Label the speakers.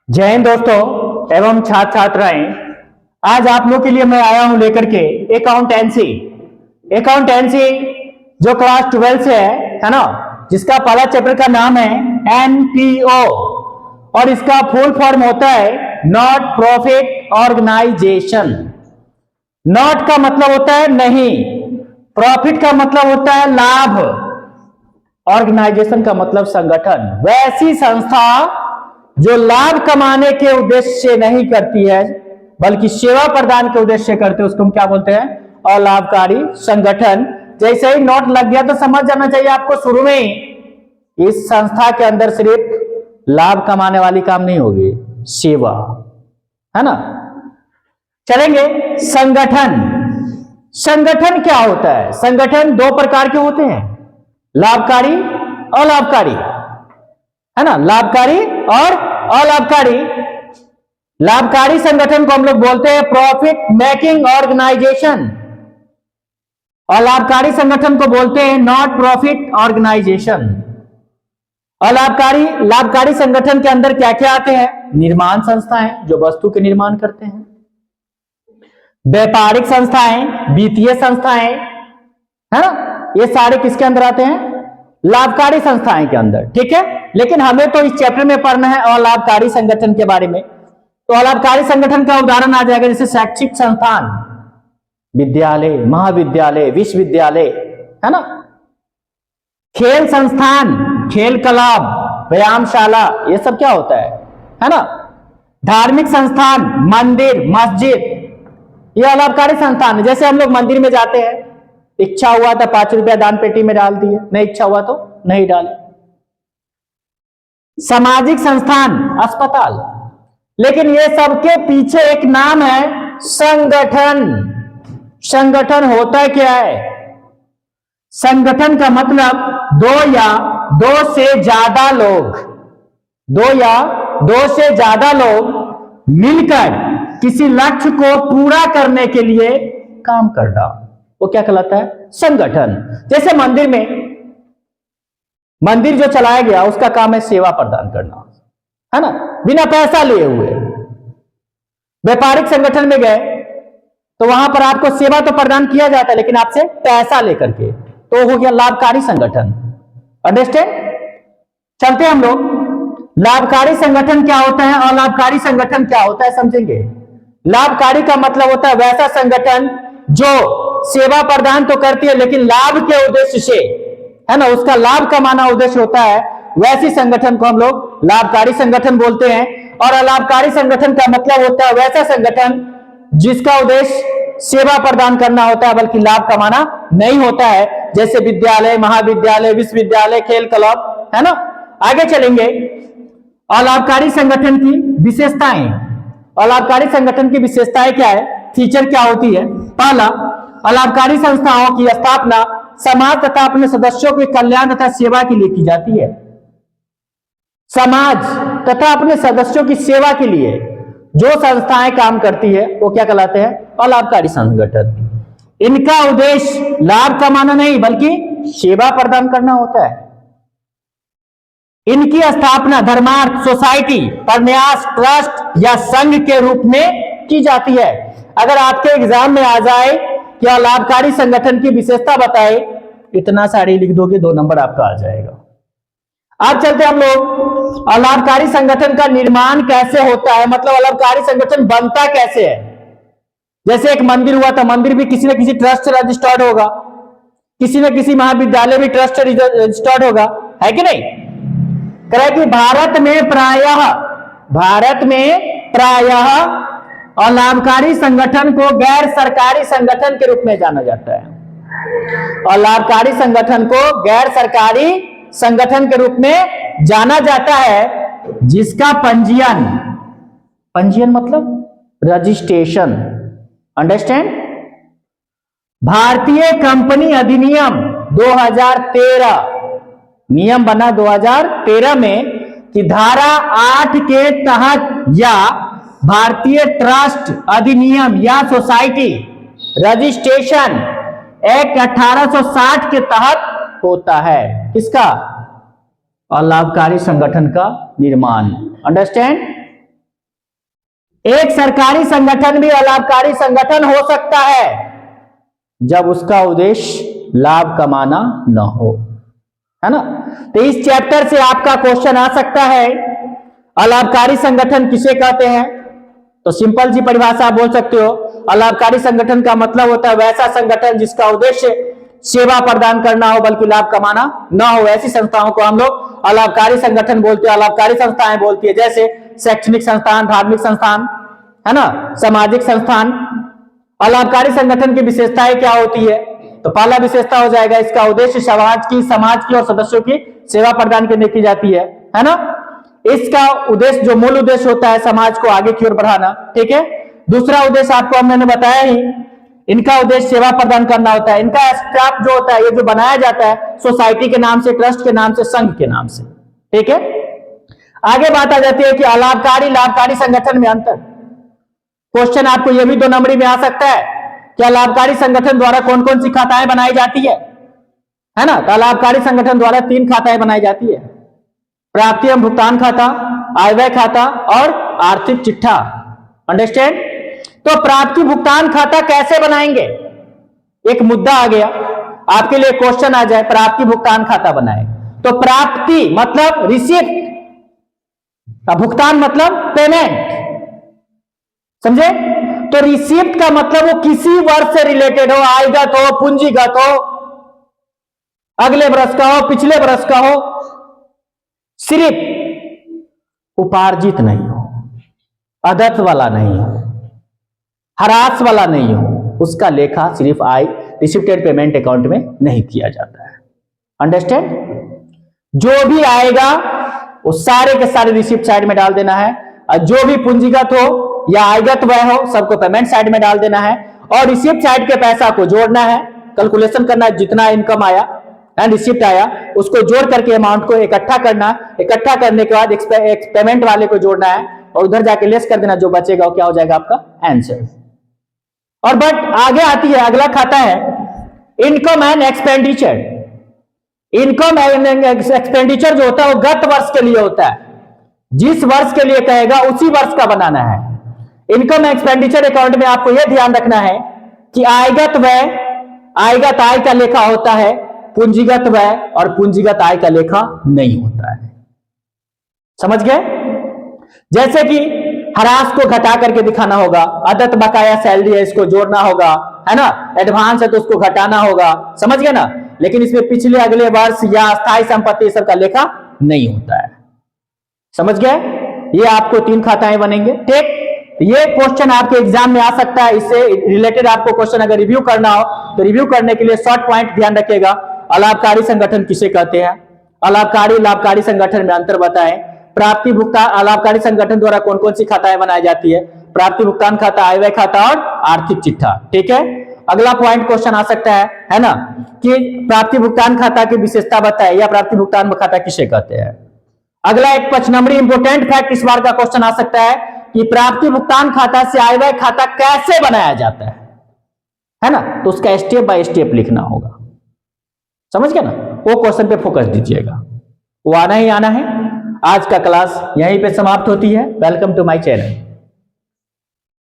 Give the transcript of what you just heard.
Speaker 1: जय हिंद दोस्तों एवं छात्र छात्राएं। आज आप लोग के लिए मैं आया हूं लेकर के अकाउंटेंसी जो क्लास 12 से है ना, जिसका पहला चैप्टर का नाम है एनपीओ और इसका फुल फॉर्म होता है नॉट प्रॉफिट ऑर्गेनाइजेशन। नॉट का मतलब होता है नहीं, प्रॉफिट का मतलब होता है लाभ, ऑर्गेनाइजेशन का मतलब संगठन। वैसी संस्था जो लाभ कमाने के उद्देश्य से नहीं करती है बल्कि सेवा प्रदान के उद्देश्य से करते हैं, उसको हम क्या बोलते हैं? अलाभकारी संगठन। जैसे ही नोट लग गया तो समझ जाना चाहिए आपको शुरू में ही, इस संस्था के अंदर सिर्फ लाभ कमाने वाली काम नहीं होगी, सेवा है ना। चलेंगे संगठन। संगठन क्या होता है? संगठन दो प्रकार के होते हैं, लाभकारी अलाभकारी, है ना, लाभकारी और अलाभकारी। लाभकारी संगठन को हम लोग बोलते हैं प्रॉफिट मेकिंग ऑर्गेनाइजेशन और लाभकारी संगठन को बोलते हैं नॉट प्रॉफिट ऑर्गेनाइजेशन। लाभकारी संगठन के अंदर क्या क्या आते हैं? निर्माण संस्थाएं जो वस्तु के निर्माण करते हैं, व्यापारिक संस्थाएं, वित्तीय संस्थाएं, है ना, ये सारे किसके अंदर आते हैं? लाभकारी संस्थाएं के अंदर। ठीक है, लेकिन हमें तो इस चैप्टर में पढ़ना है अलाभकारी संगठन के बारे में। तो अलाभकारी संगठन का उदाहरण आ जाएगा जैसे शैक्षिक संस्थान, विद्यालय, महाविद्यालय, विश्वविद्यालय, है ना, खेल संस्थान, खेल क्लब, व्यायामशाला, ये सब क्या होता है ना, धार्मिक संस्थान, मंदिर, मस्जिद, ये अलाभकारी संस्थान है। जैसे हम लोग मंदिर में जाते हैं, इच्छा हुआ तो 5 रुपया दान पेटी में डाल दिए, नहीं इच्छा हुआ तो नहीं डाले। सामाजिक संस्थान, अस्पताल, लेकिन ये सबके पीछे एक नाम है संगठन। संगठन होता क्या है? संगठन का मतलब दो या दो से ज्यादा लोग, दो या दो से ज्यादा लोग मिलकर किसी लक्ष्य को पूरा करने के लिए काम करना, वो क्या कहलाता है? संगठन। जैसे मंदिर में, मंदिर जो चलाया गया उसका काम है सेवा प्रदान करना, है ना, बिना पैसा लिए हुए। व्यापारिक संगठन में गए तो वहां पर आपको सेवा तो प्रदान किया जाता है लेकिन आपसे पैसा लेकर के, तो हो गया लाभकारी संगठन। अंडरस्टैंड? चलते हैं हम लोग। लाभकारी संगठन क्या होता है और लाभकारी संगठन क्या होता है समझेंगे। लाभकारी का मतलब होता है वैसा संगठन जो सेवा प्रदान तो करती है लेकिन लाभ के उद्देश्य से, है ना, उसका लाभ कमाना उद्देश्य होता है, वैसी संगठन को हम लोग लाभकारी संगठन बोलते हैं। और अलाभकारी संगठन का मतलब होता है वैसा संगठन जिसका उद्देश्य सेवा प्रदान करना होता है बल्कि लाभ कमाना नहीं होता है, जैसे विद्यालय, महाविद्यालय, विश्वविद्यालय, खेल क्लब, है ना। आगे चलेंगे। अलाभकारी संगठन की विशेषताएं। अलाभकारी संगठन की विशेषताएं क्या है, फीचर क्या होती है? पहला, अलाभकारी संस्थाओं की स्थापना समाज तथा अपने सदस्यों के कल्याण तथा सेवा के लिए की जाती है। समाज तथा अपने सदस्यों की सेवा के लिए जो संस्थाएं काम करती है वो क्या कहलाते हैं? अलाभकारी संगठन। इनका उद्देश्य लाभ कमाना नहीं बल्कि सेवा प्रदान करना होता है। इनकी स्थापना धर्मार्थ, सोसाइटी, प्रन्यास, ट्रस्ट या संघ के रूप में की जाती है। अगर आपके एग्जाम में आ जाए कि लाभकारी संगठन की विशेषता बताए, इतना सारी लिख दोगे 2 नंबर आपका आ जाएगा। अब चलते हम लोग अलाभकारी संगठन का निर्माण कैसे होता है, मतलब अलाभकारी संगठन बनता कैसे है। जैसे एक मंदिर हुआ था, मंदिर भी किसी न किसी ट्रस्ट से रजिस्टर्ड होगा, किसी न किसी महाविद्यालय भी ट्रस्ट से रजिस्टर्ड होगा, है कि नहीं? कह कि भारत में प्रायः अलाभकारी संगठन को गैर सरकारी संगठन के रूप में जाना जाता है। अलाभकारी संगठन को गैर सरकारी संगठन के रूप में जाना जाता है जिसका पंजीयन मतलब रजिस्ट्रेशन। अंडरस्टैंड? भारतीय कंपनी अधिनियम 2013 नियम बना 2013 में कि धारा 8 के तहत या भारतीय ट्रस्ट अधिनियम या सोसाइटी रजिस्ट्रेशन एक्ट 1860 के तहत होता है। किसका? अलाभकारी संगठन का निर्माण। अंडरस्टैंड? एक सरकारी संगठन भी अलाभकारी संगठन हो सकता है जब उसका उद्देश्य लाभ कमाना न हो, है ना। तो इस चैप्टर से आपका क्वेश्चन आ सकता है, अलाभकारी संगठन किसे कहते हैं? तो सिंपल सी परिभाषा बोल सकते हो, अलाभकारी संगठन का मतलब होता है वैसा संगठन जिसका उद्देश्य सेवा प्रदान करना हो बल्कि लाभ कमाना ना हो, ऐसी संस्थाओं को हम लोग अलाभकारी संगठन बोलते हैं, अलाभकारी संस्थाएं बोलती है। जैसे शैक्षणिक संस्थान, धार्मिक संस्थान, है ना, सामाजिक संस्थान। अलाभकारी संगठन की विशेषताएं क्या होती है? तो पहला विशेषता हो जाएगा इसका उद्देश्य समाज की और सदस्यों की सेवा प्रदान करने की जाती है ना। इसका उद्देश्य जो मूल उद्देश्य होता है समाज को आगे की ओर बढ़ाना, ठीक है। दूसरा उद्देश्य आपको मैंने बताया ही, इनका उद्देश्य सेवा प्रदान करना होता है। इनका स्टाफ जो होता है, ये जो बनाया जाता है सोसाइटी के नाम से, ट्रस्ट के नाम से, संघ के नाम से, ठीक है। आगे बात आ जाती है कि अलाभकारी लाभकारी संगठन में अंतर। क्वेश्चन आपको ये भी 2 नंबरी में आ सकता है कि लाभकारी संगठन द्वारा कौन कौन सी खाताएं बनाई जाती है ना। तो लाभकारी संगठन द्वारा 3 खाताएं बनाई जाती है, प्राप्ति एवं भुगतान खाता, आय व्यय खाता और आर्थिक चिट्ठा। अंडरस्टैंड? तो प्राप्ति भुगतान खाता कैसे बनाएंगे? एक मुद्दा आ गया आपके लिए, क्वेश्चन आ जाए प्राप्ति भुगतान खाता बनाए तो प्राप्ति मतलब रिसीप्ट, भुगतान मतलब पेमेंट, समझे। तो रिसीप्ट का मतलब वो किसी वर्ष से रिलेटेड हो, आयगत हो, पूंजीगत हो, अगले वर्ष का हो, पिछले वर्ष का हो, सिर्फ उपार्जित नहीं हो, अदत्त वाला नहीं हो, हरास वाला नहीं हो, उसका लेखा सिर्फ आय रिसिप्टेड पेमेंट अकाउंट में नहीं किया जाता है। अंडरस्टैंड? जो भी आएगा वो सारे के सारे रिसिप्ट साइड में डाल देना है, और जो भी पूंजीगत हो या आयगत व्यय हो सबको पेमेंट साइड में डाल देना है, और रिसिप्ट साइड के पैसा को जोड़ना है, कैलकुलेशन करना है, जितना इनकम आया एंड रिसिप्ट आया उसको जोड़ करके अमाउंट को इकट्ठा करना, इकट्ठा करने के बाद पेमेंट वाले को जोड़ना है और उधर जाके लेस कर देना, जो बचेगा वो क्या हो जाएगा आपका आंसर। और बट आगे आती है, अगला खाता है income and expenditure. Income and expenditure जो होता है वो गत वर्ष के लिए होता है, जिस वर्ष के लिए कहेगा उसी वर्ष का बनाना है। इनकम एक्सपेंडिचर अकाउंट में आपको यह ध्यान रखना है कि आयगत व्यय, आयगत आय का लेखा होता है, पूंजीगत व्यय और पूंजीगत आय का लेखा नहीं होता है। समझ गए? जैसे कि हरास को घटा करके दिखाना होगा, अदत्त बकाया सैलरी है इसको जोड़ना होगा, है ना, एडवांस है तो उसको घटाना होगा, समझ गए ना। लेकिन इसमें पिछले अगले वर्ष या स्थायी संपत्ति सब का लेखा नहीं होता है। समझ गए? ये आपको 3 खाताएं बनेंगे, ठीक। ये क्वेश्चन आपके एग्जाम में आ सकता है, इससे रिलेटेड आपको क्वेश्चन अगर रिव्यू करना हो तो रिव्यू करने के लिए शॉर्ट पॉइंट ध्यान रखिएगा। अलाभकारी संगठन किसे कहते हैं, अलाभकारी लाभकारी संगठन में अंतर बताएं, प्राप्ति भुगतान, अलाभकारी संगठन द्वारा कौन कौन सी खाताएं बनाई जाती है, प्राप्ति भुगतान खाता, आय व्यय खाता और आर्थिक चिट्ठा, ठीक है। अगला पॉइंट क्वेश्चन आ सकता है ना, कि प्राप्ति भुगतान खाता की विशेषता बताए या प्राप्ति भुगतान खाता किसे कहते हैं। अगला एक 5 नंबरी इंपोर्टेंट फैक्ट इस बार का क्वेश्चन आ सकता है कि प्राप्ति भुगतान खाता से आय व्यय खाता कैसे बनाया जाता है ना, तो उसका स्टेप बाय स्टेप लिखना होगा। समझ गए ना? वो क्वेश्चन पे फोकस दीजिएगा, वो आना ही आना है। आज का क्लास यहीं पे समाप्त होती है। Welcome to my channel.